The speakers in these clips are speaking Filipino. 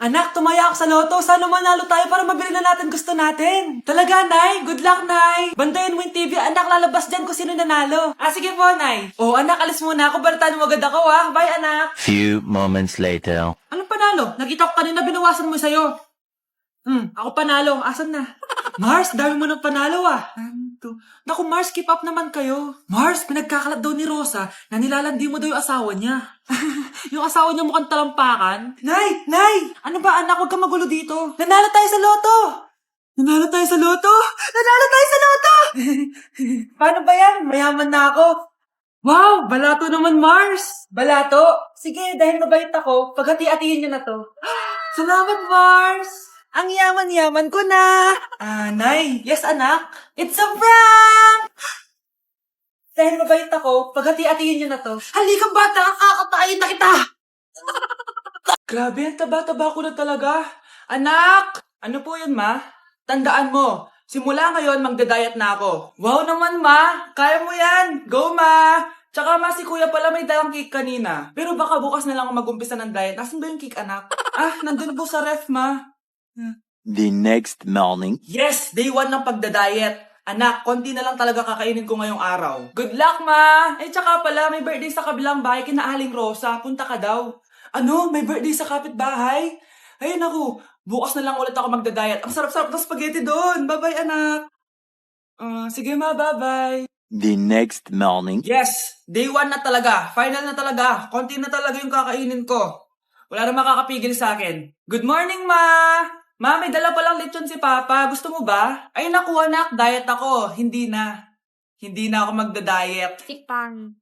Anak, tumaya ako sa loto. Sana manalo tayo para mabili na natin gusto natin. Talaga, Nay? Good luck, Nay. Bantayan mo yung TV, anak. Lalabas dyan kung sino nanalo. Sige po, Nay. Anak, alis muna ako. Balitaan mo agad ako, ha? Bye, anak. Few moments later. Anong panalo? Nakita ko kanina binawasan mo sa'yo. Ako panalo. Asan na? Mars, dami mo ng panalo, ah. Naku, Mars, keep up naman kayo. Mars, pinagkakalat daw ni Rosa na nilalandi mo daw yung asawa niya. Yung asawa niya mukhang talampakan. Nay! Nay! Ano ba, anak? Huwag ka magulo dito. Nanalo tayo sa loto! Nanalo tayo sa loto! Nanalo tayo sa loto! Paano ba yan? Mayaman na ako. Wow! Balato naman, Mars! Balato? Sige, dahil mabait ako, paghati-hatiin niyo na to. Salamat, Mars! Ang yaman-yaman ko na! Nay! Yes, anak? It's a prank! Dahil mabait ako, paghati-hatiin niyo na to. Halika, bata! Kakatayin na kita! Grabe, ang taba-taba ko na talaga. Anak! Ano po yun, ma? Tandaan mo, simula ngayon magdadayat na ako. Wow naman, ma! Kaya mo yan! Go, ma! Tsaka ma, si kuya pala may dalang cake kanina. Pero baka bukas na lang ako mag-umpisa ng diet. Nasaan ba yung cake, anak? Nandun po sa ref, ma. The next morning. Yes! Day 1 ng pagdadayet. Anak, konti na lang talaga kakainin ko ngayong araw. Good luck, ma! Tsaka pala, may birthday sa kabilang bahay kina Aling Rosa. Punta ka daw. Ano? May birthday sa kapitbahay? Ay, naku. Bukas na lang ulit ako magdadayet. Ang sarap-sarap ng spaghetti doon. Bye-bye, anak. Sige, ma. Bye-bye. The next morning. Yes! Day 1 na talaga. Final na talaga. Konti na talaga yung kakainin ko. Wala na makakapigil sa akin. Good morning, ma! Ma, may dala palang lechon si Papa. Gusto mo ba? Ay, naku, anak. Diet ako. Hindi na. Hindi na ako magda-diet. Tikpan.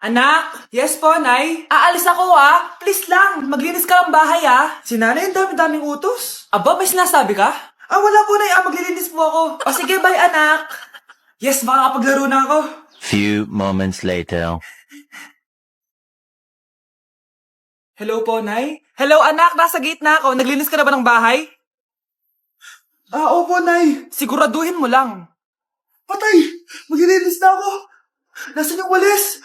Anak? Yes po, Nay? Aalis ako, Please lang. Maglinis ka ng bahay, Si Nanay, ang dami-daming utos. Aba, may sinasabi ka? Wala po, Nay. Maglilinis po ako. Sige, bye, anak. Yes, makakapaglaro na ako. Few moments later. Hello po, Nay? Hello, anak. Nasa gate na ako. Naglinis ka na ba ng bahay? Opo, Nay. Siguraduhin mo lang. Patay! Maglilinis na ako. Nasaan yung walis?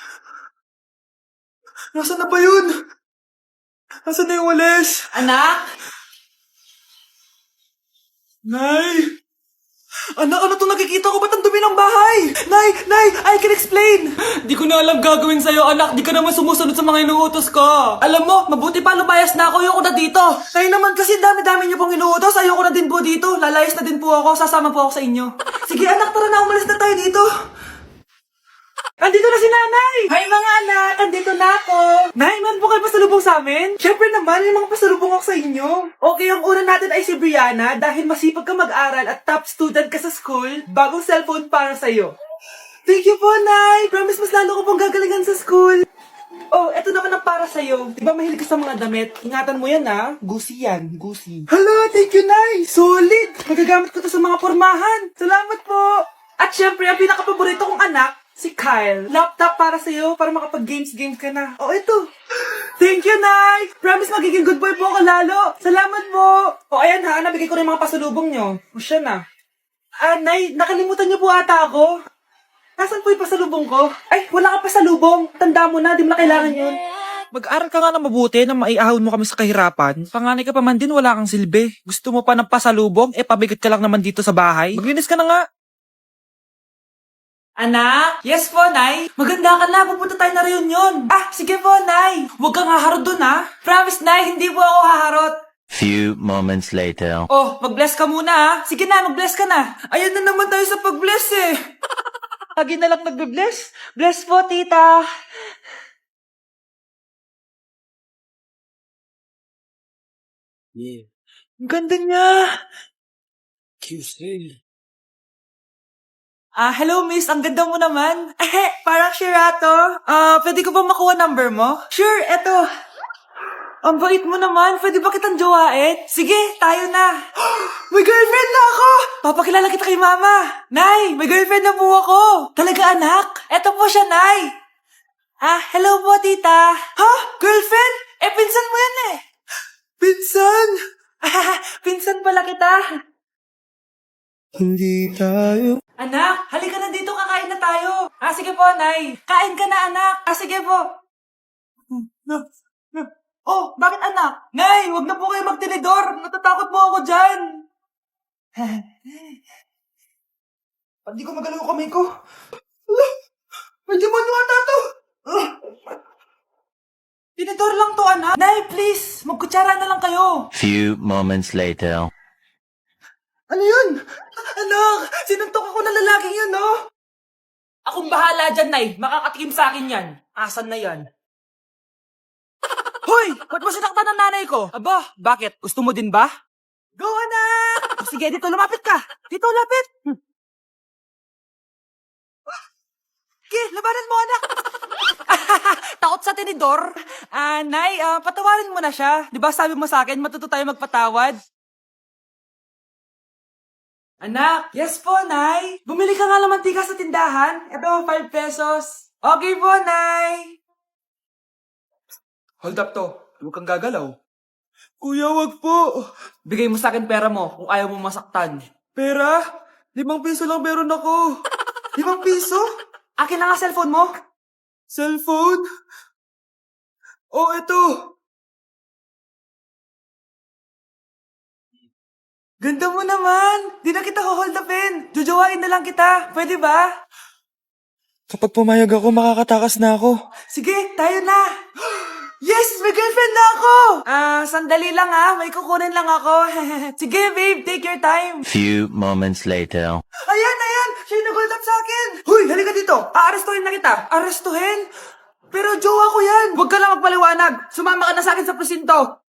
Nasaan na ba yun? Nasaan na yung walis? Anak? Nay! Anak, ano itong nakikita ko? Ba't ang dumi ng bahay? Nay! I can explain! Di ko na alam gagawin sa'yo, anak. Di ka naman sumusunod sa mga inuutos ko. Alam mo, mabuti pa lumayas na ako. Ayoko na dito. Nay naman kasi dami-dami niyo pong inuutos. Ayoko na din po dito. Lalayas na din po ako. Sasama po ako sa inyo. Sige, anak, tara na. Umalis na tayo dito. Andito na si Nanay! Hi mga anak! Andito na ako! Nay, man po kayo pasalubong sa amin? Siyempre naman, may mga pasalubong ako sa inyo. Okay, ang una natin ay si Brianna dahil masipag ka mag-aral at top student ka sa school, bagong cellphone para sa'yo. Thank you po, Nay! Promise mas lalo ko pong gagalingan sa school. Eto naman ang para sa'yo. Diba mahilig ka sa mga damit? Ingatan mo yan, Gucci yan, Gucci. Hala, thank you, Nay! Solid! Magagamit ko to sa mga pormahan. Salamat po! At syempre, ang pinakapaborito kong anak, si Kyle. Laptop para sa'yo, para makapag-games ka na. Ito. Thank you, Nay! Promise magiging good boy po ako lalo. Salamat po. Ayan nabigay ko rin mga pasalubong nyo. Siya na. Nay, nakalimutan niyo po ata ako. Nasaan po yung pasalubong ko? Ay, wala ka pasalubong. Tanda mo na, di mo na kailangan yun. Mag-aral ka nga na mabuti na maiahon mo kami sa kahirapan. Panganay ka pa man din, wala kang silbi. Gusto mo pa ng pasalubong? Pabigat ka lang naman dito sa bahay. Maglinis ka na nga. Anak? Yes po, Nay. Maganda ka na. Pupunta tayo na reunion. Sige po, Nay. Huwag kang haharot dun, Promise, Nay. Hindi po ako haharot. Few moments later. Mag-bless ka muna, Sige na, mag-bless ka na. Ayan na naman tayo sa pag-bless, Lagi na lang nagbe-bless. Bless po, tita. Yeah. Ang ganda niya. QC. Hello miss, ang ganda mo naman. Parang Shirato. Pwede ko ba makuha number mo? Sure, eto. Ang bait mo naman, pwede ba kitang jowain? Sige, tayo na. May girlfriend na ako! Papakilala kita kay mama. Nay, may girlfriend na po ako. Talaga anak? Eto po siya, Nay. Hello po, tita. Girlfriend? Pinsan mo yan Pinsan? Pinsan pala kita. Hindi tayo. Anak, halika na dito, kakain na tayo. Sige po, Nay. Kain ka na, anak. Sige po. Oh, bakit anak? Nay, wag na po kayo magtinidor. Natatakot po ako dyan. Ba't di ko magalaw kamay ko? May demonyo ata to. Tinidor lang to, anak. Nay, please. Magkutsara na lang kayo. Few moments later. Ano yun? Anak, sinuntok ako ng lalaking yun, no? Akong bahala dyan, Nay. Makakatikim sa akin yan. Asan na yan? Hoy! Ba't mo sinaktan ng nanay ko? Aba, bakit? Gusto mo din ba? Go, anak! Sige, dito lumapit ka. Dito, lapit. Sige, labanan mo, anak. Takot sa tinidor? Nay, patawarin mo na siya. Di ba sabi mo sa akin, matuto tayo magpatawad? Anak, yes po, Nay. Bumili ka nga ng mantika sa tindahan. Ito, 5 pesos. Okay po, Nay. Hold up to. Huwag kang gagalaw. Kuya, wag po. Bigay mo sa akin pera mo kung ayaw mo masaktan. Pera? 5 piso lang meron ako. 5 piso? Akin na nga cellphone mo. Cellphone? Oh, ito. Ganda mo naman! Di na kita hold upin! Jujuwain na lang kita! Pwede ba? Kapag pumayag ako, makakatakas na ako. Sige, tayo na! Yes! May girlfriend na ako! Sandali lang may kukunin lang ako. Sige, babe, take your time. Few moments later. Ayan! Siya yung nag-hold up sa akin! Huy, halika dito! Aarestuhin na kita! Arestuhin? Pero jowa ko yan! Huwag ka lang magpaliwanag! Sumama ka na sa akin sa presinto!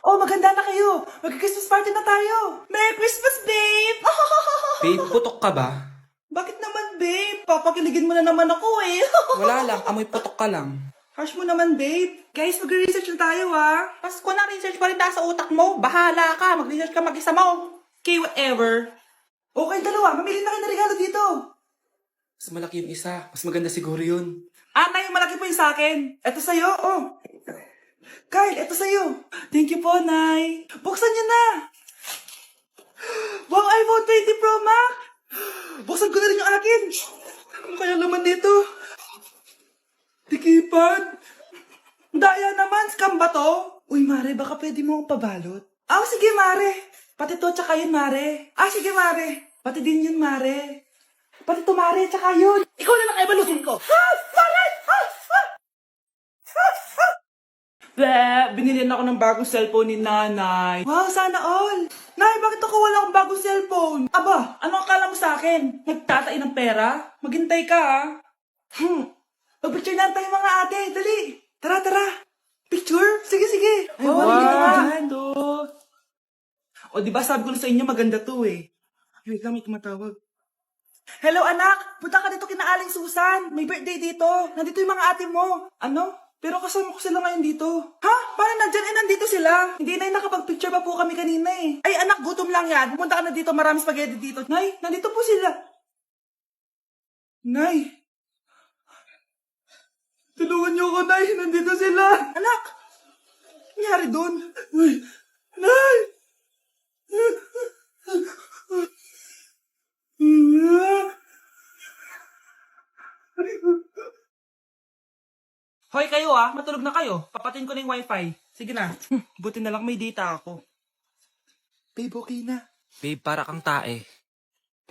Oh, maganda na kayo. Mag-Christmas party na tayo. Merry Christmas, babe! Babe, putok ka ba? Bakit naman, babe? Papakiligin mo na naman ako eh. Wala lang, amoy putok ka lang. Harsh mo naman, babe. Guys, mag-research na tayo, Pasko na research pa rin tayo sa utak mo. Bahala ka, mag-research ka mag-isa mo. Okay, whatever. Okay, dalawa. Mamili na kayo ng regalo dito. Mas malaki yung isa. Mas maganda siguro yun. Nay, malaki po yung sa akin. Ito sa'yo, oh. Kyle, ito sa'yo. Thank you po, Nay. Buksan niyo na. Wow, iPhone 20 Pro Max. Buksan ko na rin yung akin. Ano kaya laman dito? Tikipad. Daya naman, scam ba to? Uy, Mare, baka pwede mo akong pabalot. Sige, Mare. Pati to, tsaka yun, Mare. Sige, Mare. Pati din yun, Mare. Pati to, Mare, tsaka yun. Ikaw na lang balutin ko. Mare! Binilihan ako ng bagong cellphone ni Nanay. Wow, sana all. Nay, bakit ako wala akong bagong cellphone? Aba, ano akala mo sa akin? Nagtatain ng pera? Maghintay ka, Mag-picture na tayo mga ate. Dali. Tara. Picture? Sige. Ay, wow. Maganda. O, diba sabi ko na sa inyo maganda to eh. Wait lang, may tumatawag. Hello, anak. Punta ka dito kina Aling Susan. May birthday dito. Nandito yung mga ate mo. Ano? Pero kasama ko sila ngayon dito. Ha? Parang nandyan nandito sila. Hindi na nakapag-picture pa po kami kanina eh. Ay anak, gutom lang yan. Pumunta ka na dito, marami spaghetti dito. Nay, nandito po sila. Nay. Tulungan niyo ako, Nay. Nandito sila. Anak. Nangyari doon? Uy. Nay. Hoy kayo matulog na kayo. Papatin ko na yung wifi. Sige na. Buti na lang may data ako. Babe, okay na. Babe, para kang tae.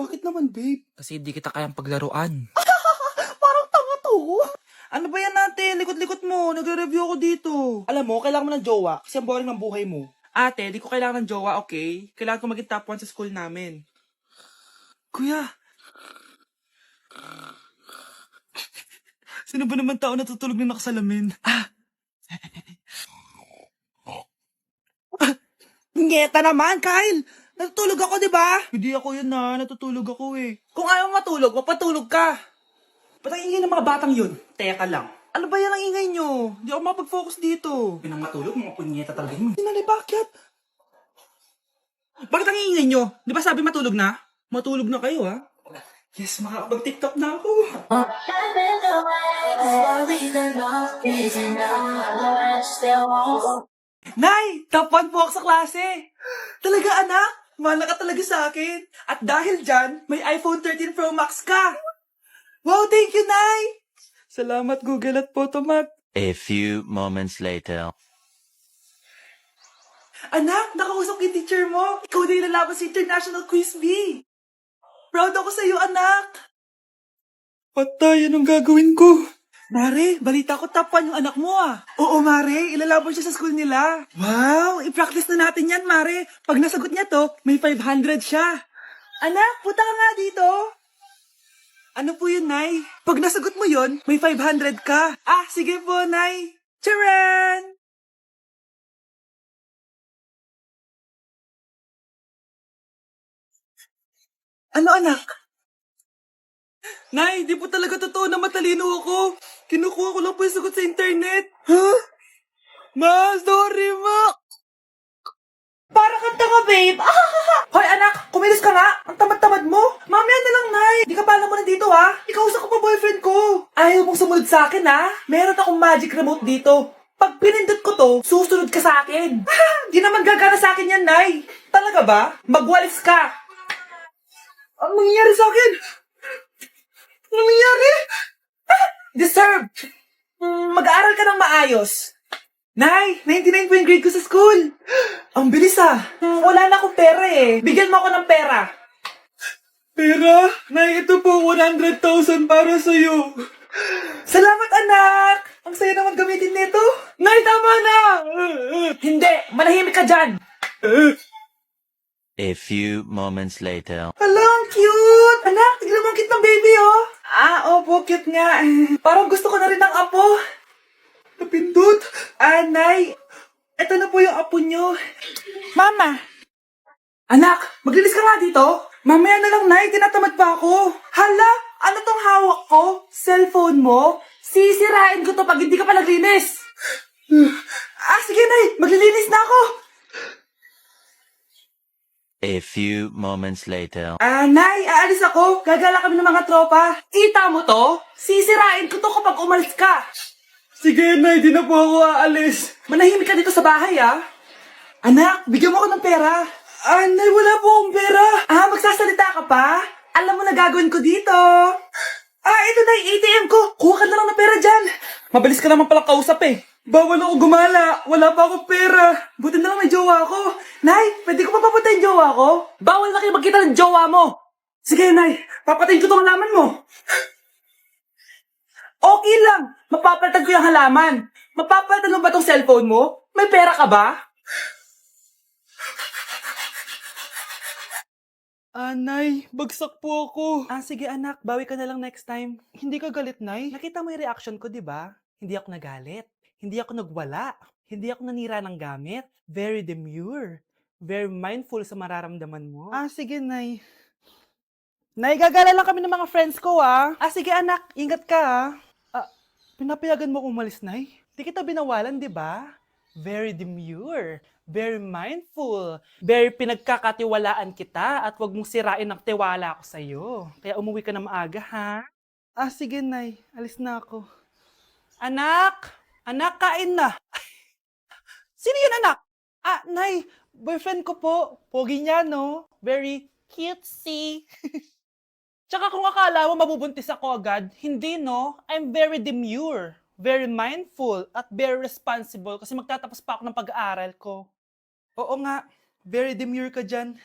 Bakit naman, babe? Kasi hindi kita kayang paglaruan. Parang tanga to. Ano ba yan natin? Likot-likot mo. Nagre-review ako dito. Alam mo, kailangan mo ng jowa kasi ang boring ng buhay mo. Ate, di ko kailangan ng jowa, okay? Kailangan ko maging top 1 sa school namin. Kuya. Sino ba naman tao natutulog na nakasalamin? Ngeta naman, Kyle! Natutulog ako, di ba? Hindi ako yun natutulog ako eh. Kung ayaw matulog, mapatulog ka. Ba't ang ingay ng mga batang yun? Teka lang. Ano ba yan ang ingay nyo? Hindi ako makapag-focus dito. Pinang matulog, mga punyeta talaga yun. Sinali, bakit? Bakit ang ingay nyo? Di ba sabi matulog na? Matulog na kayo, Yes, makakapag-TikTok na ako. Nay! Top 1 po ako sa klase! Talaga, anak? Mahal ka talaga sa akin. At dahil dyan, may iPhone 13 Pro Max ka! Wow, thank you, Nay! Salamat, Google at Photomat. A few moments later. Anak, nakausap yung teacher mo. Ikaw na yung lalaban sa International Quiz Bee. Proud ako sa'yo, anak. Patay, anong gagawin ko? Mare, balita ko top 1 yung anak mo ah. Oo, Mare, ilalaban siya sa school nila. Wow, i-practice na natin yan, Mare. Pag nasagot niya to, may 500 siya. Anak, punta ka nga dito. Ano po yun, Nay? Pag nasagot mo yun, may 500 ka. Ah, sige po, Nay. Charan! Ano, anak? Nay, di po talaga totoo na matalino ako. Kinukuha ko lang po yung sagot sa internet. Huh? Ma, sorry, ma. Para kang tanga, babe. Hoy, anak, kumilos ka nga. Ang tamad-tamad mo. Mamaya na lang, Nay. Di ka pala mo nandito, ha? Ikausap ko pa boyfriend ko. Ayaw mong sumunod sa akin, ha? Meron akong magic remote dito. Pag pinindot ko to, susunod ka sa akin. Di naman gagana sa akin yan, Nay. Talaga ba? Magwalis ka. Ang nangyayari sa akin? Ang nangyayari? Deserve. Mag-aaral ka ng maayos. Nay, 99 po yung grade ko sa school. Ang bilis ah. Wala na akong pera eh. Bigyan mo ako ng pera. Pera? Nay, ito po 100,000 para sa'yo. Salamat anak. Ang saya naman gamitin nito. Nay, tama na! Hindi, manahimik ka dyan. A few moments later. Hala, ang cute. Anak, tignan mo ang cute ng baby oh. Ah, opo, cute nga. Parang gusto ko na rin ng apo. Napindot. Nay, eto na po yung apo nyo. Mama. Anak, maglinis ka nga dito. Mamaya na lang, Nay. Tinatamad pa ako. Hala, ano tong hawak ko? Cellphone mo? Sisirain ko to pag hindi ka pa naglinis. Sige, Nay. Maglilinis na ako. A few moments later. Nay, aalis ako. Gagala kami ng mga tropa. Kita mo to? Sisirain ko to kapag umalis ka. Sige, Nay, di na po ako aalis. Manahimik ka dito sa bahay, ah. Anak, bigyan mo ako ng pera. Nay, wala po akong pera. Magsasalita ka pa? Alam mo na gagawin ko dito. Ito na yung ATM ko. Kuha ka na lang ng pera dyan. Mabilis ka naman palang kausap eh. Bawal ako gumala. Wala pa akong pera. Buti na lang may jowa ko. Nay, pwede ko pa papatay yung jowa ko? Bawal na kayo magkita ng jowa mo. Sige, Nay. Papatayin ko tong halaman mo. Okay lang. Mapapalitan ko yung halaman. Mapapalitan mo ba tong cellphone mo? May pera ka ba? Nay, bagsak po ako. Sige anak, bawi ka na lang next time. Hindi ka galit, Nay? Nakita mo yung reaction ko, di ba? Hindi ako nagalit. Hindi ako nagwala. Hindi ako nanira ng gamit. Very demure. Very mindful sa mararamdaman mo. Sige, Nay. Nay, gagala lang kami ng mga friends ko, ah. Sige anak, ingat ka, Pinapayagan mo akong umalis, Nay? Di kita binawalan, di ba? Very demure. Very mindful. Very pinagkakatiwalaan kita at wag mong sirain ang tiwala ko sa'yo. Kaya umuwi ka na maaga, ha? Sige, Nay. Alis na ako. Anak! Anak, kain na! Sino yun, anak? Nay, boyfriend ko po. Pogi niya, no? Very cutesy. Tsaka kung akala mo mabubuntis ako agad, hindi no. I'm very demure, very mindful, at very responsible kasi magtatapos pa ako ng pag-aaral ko. Oo nga. Very demure ka dyan.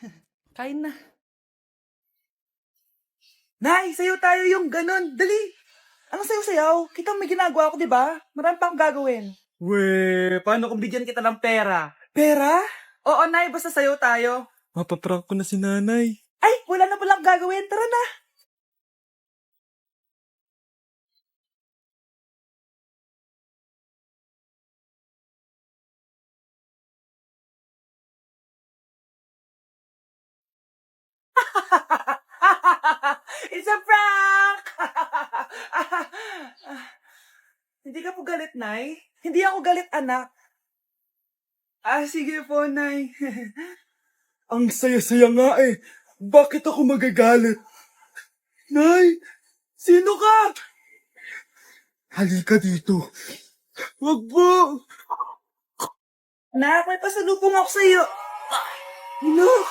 Kain na. Nay, sayo tayo yung ganon. Dali. Anong sayo-sayaw? Kita may ginagawa ko, di ba? Marami pa akong gagawin. Weh, paano kung bigyan kita ng pera? Pera? Oo, Nay, basta sayo tayo. Mapaprank ko na si nanay. Ay, wala na palang gagawin. Tara na. It's a prank! Hindi ka po galit, Nay? Hindi ako galit, anak. Sige po, Nay. Ang saya-saya nga eh. Bakit ako magagalit? Nay, sino ka? Halika dito. Wag po. Nak, may pasalubong ako sa'yo. Anak,